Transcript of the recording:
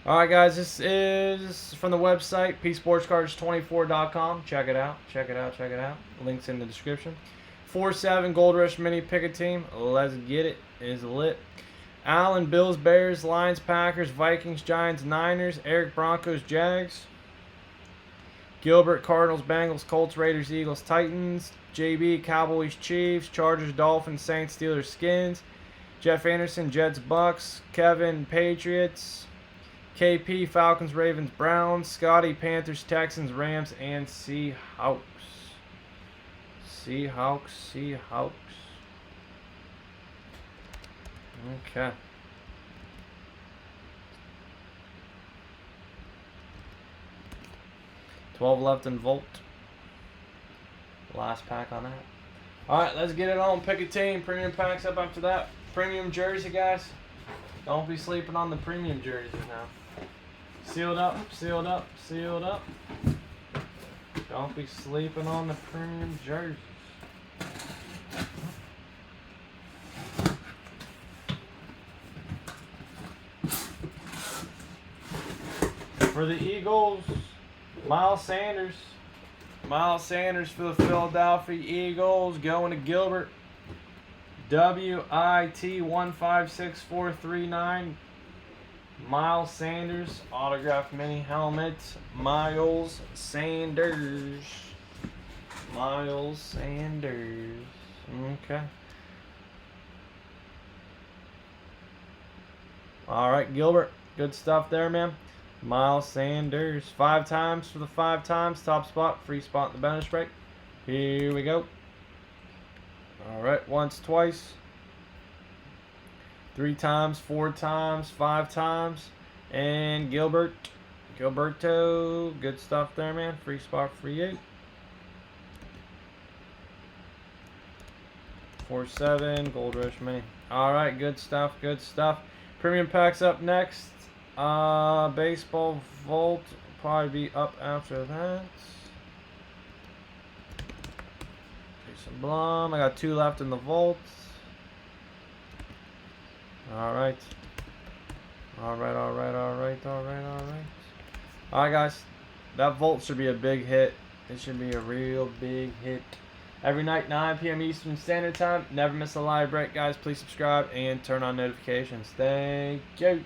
Alright, guys, this is from the website, psportscards24.com. Check it out. Check it out. Check it out. Links in the description. 4-7 Gold Rush Mini Pick a Team. Let's get it. Is lit. Allen, Bills, Bears, Lions, Packers, Vikings, Giants, Niners, Eric, Broncos, Jags. Gilbert, Cardinals, Bengals, Colts, Raiders, Eagles, Titans. JB, Cowboys, Chiefs, Chargers, Dolphins, Saints, Steelers, Skins. Jeff Anderson, Jets, Bucks. Kevin, Patriots. KP, Falcons, Ravens, Browns. Scotty, Panthers, Texans, Rams, and Seahawks. Seahawks. Okay. $12 left in Volt. Last pack on that. Alright, let's get it on. Pick a team. Premium packs up after that. Premium jersey, guys. Don't be sleeping on the premium jerseys now. Sealed up. Don't be sleeping on the premium jerseys. For the Eagles, Miles Sanders. Miles Sanders for the Philadelphia Eagles. Going to Gilbert. WIT156439. Miles Sanders. Autographed mini helmet. Miles Sanders. Miles Sanders. Okay. Alright, Gilbert. Good stuff there, man. Miles Sanders. 5 times for the 5 times. Top spot. Free spot in the bonus break. Here we go. Alright, once, twice. 3 times, 4 times, 5 times. And Gilberto. Good stuff there, man. Free spot for you. 4-7. Gold Rush Mini. Alright, good stuff. Premium packs up next. Baseball Volt will probably be up after that. Jason Blum. I got 2 left in the Volt. Alright, guys. That Volt should be a big hit. It should be a real big hit. Every night, 9 p.m. Eastern Standard Time. Never miss a live break, guys. Please subscribe and turn on notifications. Thank you.